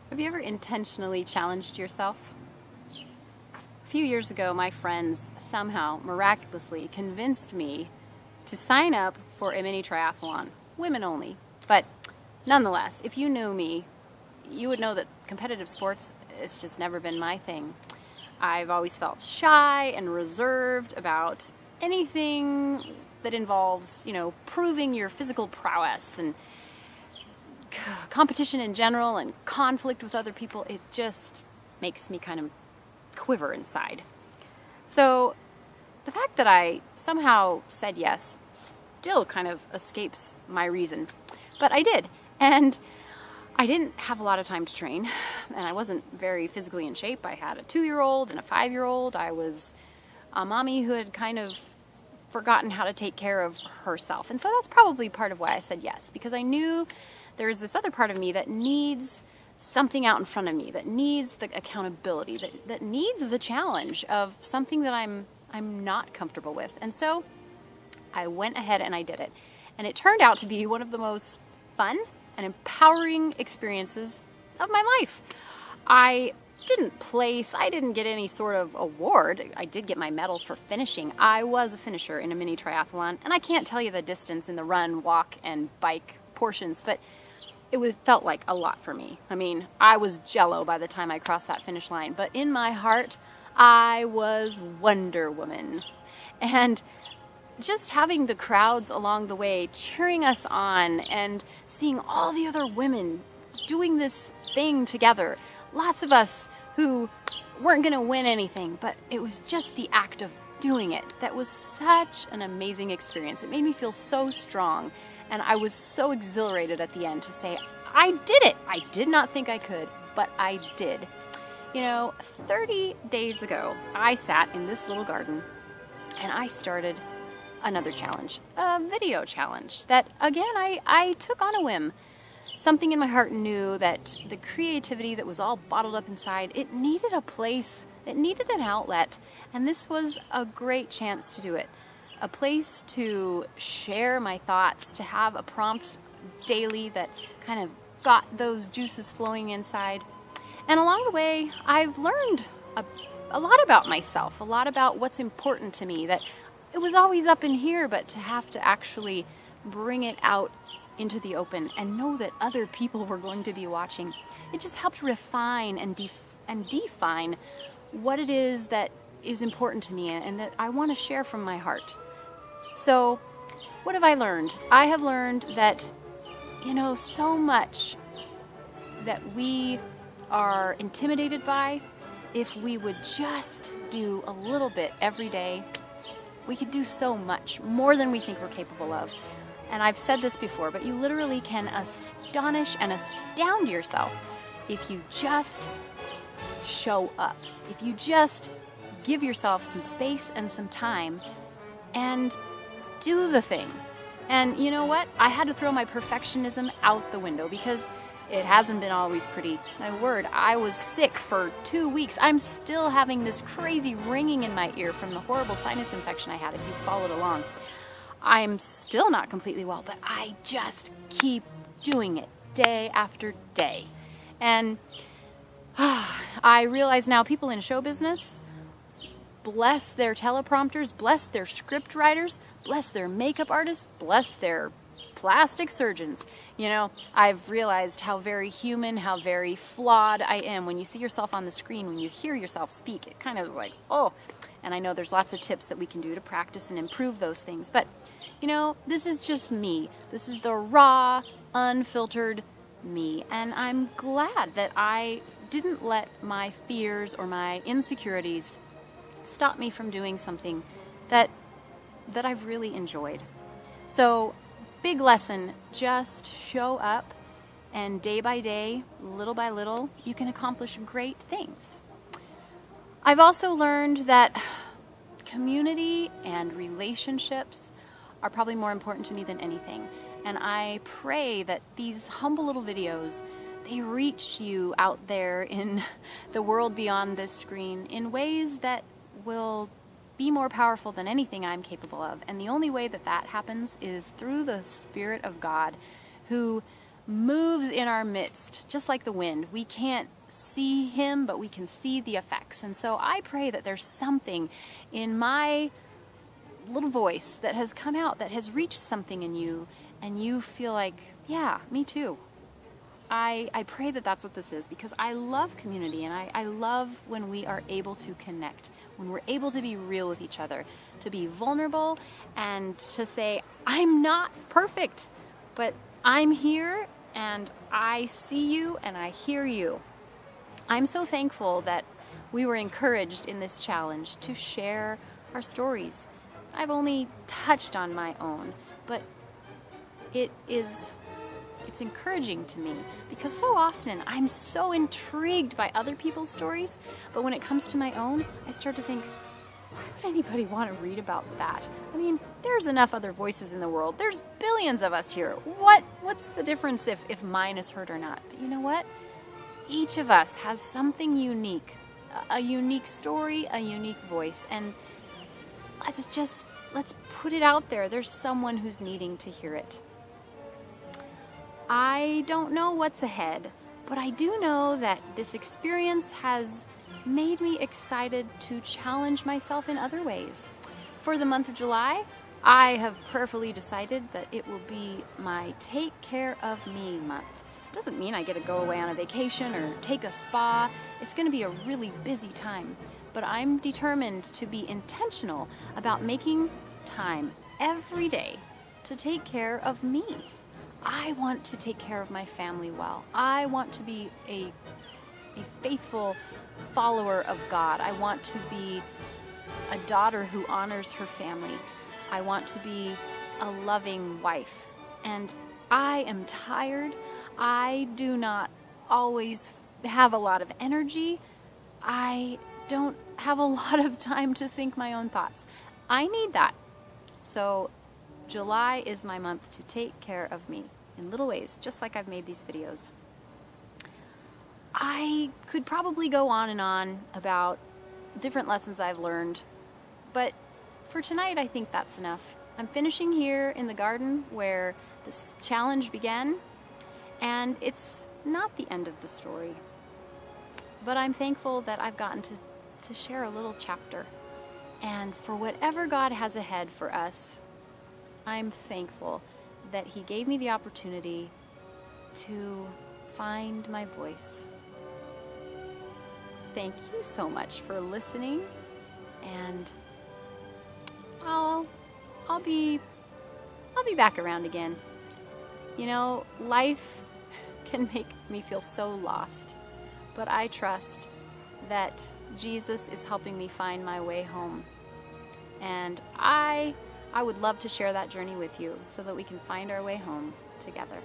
Have you ever intentionally challenged yourself? A few years ago, my friends somehow miraculously convinced me to sign up for a mini triathlon, women only. But nonetheless, if you knew me, you would know that competitive sports, it's just never been my thing. I've always felt shy and reserved about anything that involves, proving your physical prowess and competition in general and conflict with other people. It just makes me kind of quiver inside. So the fact that I somehow said yes still kind of escapes my reason. But I did. And I didn't have a lot of time to train, and I wasn't very physically in shape. I had a 2-year-old and a 5-year-old. I was a mommy who had kind of forgotten how to take care of herself. And so that's probably part of why I said yes, because I knew there's this other part of me that needs something out in front of me, that needs the accountability, that needs the challenge of something that I'm not comfortable with. And so I went ahead and I did it. And it turned out to be one of the most fun and empowering experiences of my life. I didn't place, I didn't get any sort of award. I did get my medal for finishing. I was a finisher in a mini triathlon, and I can't tell you the distance in the run, walk, and bike portions, but felt like a lot for me. I mean, I was jello by the time I crossed that finish line, but in my heart, I was Wonder Woman. And just having the crowds along the way cheering us on and seeing all the other women doing this thing together. Lots of us who weren't going to win anything, but it was just the act of doing it that was such an amazing experience. It made me feel so strong, and I was so exhilarated at the end to say, I did it. I did not think I could, but I did. 30 days ago, I sat in this little garden and I started another challenge, a video challenge that, again, I took on a whim. Something in my heart knew that the creativity that was all bottled up inside, it needed a place, it needed an outlet, and this was a great chance to do it. A place to share my thoughts, to have a prompt daily that kind of got those juices flowing inside. And along the way, I've learned a lot about myself, a lot about what's important to me, that it was always up in here, but to have to actually bring it out into the open and know that other people were going to be watching, it just helped refine and define what it is that is important to me and that I want to share from my heart. So what have I learned? I have learned that, so much that we are intimidated by, if we would just do a little bit every day, we could do so much more than we think we're capable of. And I've said this before, but you literally can astonish and astound yourself if you just show up. If you just give yourself some space and some time and do the thing. And you know what? I had to throw my perfectionism out the window because it hasn't been always pretty. My word, I was sick for 2 weeks. I'm still having this crazy ringing in my ear from the horrible sinus infection I had, if you followed along. I'm still not completely well, but I just keep doing it day after day. And I realize now people in show business, bless their teleprompters, bless their script writers, bless their makeup artists, bless their plastic surgeons. I've realized how very human, how very flawed I am. When you see yourself on the screen, when you hear yourself speak, it kind of like, oh. And I know there's lots of tips that we can do to practice and improve those things. But, this is just me. This is the raw, unfiltered me. And I'm glad that I didn't let my fears or my insecurities stop me from doing something that I've really enjoyed. So, big lesson, just show up, and day by day, little by little, you can accomplish great things. I've also learned that community and relationships are probably more important to me than anything. And I pray that these humble little videos, they reach you out there in the world beyond this screen in ways that will be more powerful than anything I'm capable of. And the only way that happens is through the Spirit of God, who moves in our midst, just like the wind. We can't see him, but we can see the effects. And so I pray that there's something in my little voice that has come out, that has reached something in you, and you feel like, yeah, me too. I pray that that's what this is, because I love community, and I love when we are able to connect, when we're able to be real with each other, to be vulnerable, and to say, I'm not perfect, but I'm here, and I see you, and I hear you. I'm so thankful that we were encouraged in this challenge to share our stories. I've only touched on my own, but it's encouraging to me, because so often I'm so intrigued by other people's stories, but when it comes to my own, I start to think, why would anybody want to read about that? I mean, there's enough other voices in the world. There's billions of us here. What's the difference if mine is heard or not? But you know what? Each of us has something unique, a unique story, a unique voice, and let's put it out there. There's someone who's needing to hear it. I don't know what's ahead, but I do know that this experience has made me excited to challenge myself in other ways. For the month of July, I have prayerfully decided that it will be my Take Care of Me month. It doesn't mean I get to go away on a vacation or take a spa. It's going to be a really busy time, but I'm determined to be intentional about making time every day to take care of me. I want to take care of my family well. I want to be a faithful follower of God. I want to be a daughter who honors her family. I want to be a loving wife. And I am tired. I do not always have a lot of energy. I don't have a lot of time to think my own thoughts. I need that. So July is my month to take care of me in little ways, just like I've made these videos. I could probably go on and on about different lessons I've learned, but for tonight I think that's enough. I'm finishing here in the garden where this challenge began, and it's not the end of the story, but I'm thankful that I've gotten to share a little chapter. And for whatever God has ahead for us, I'm thankful that He gave me the opportunity to find my voice. Thank you so much for listening, and I'll be back around again. You know, life can make me feel so lost, but I trust that Jesus is helping me find my way home. And I would love to share that journey with you so that we can find our way home together.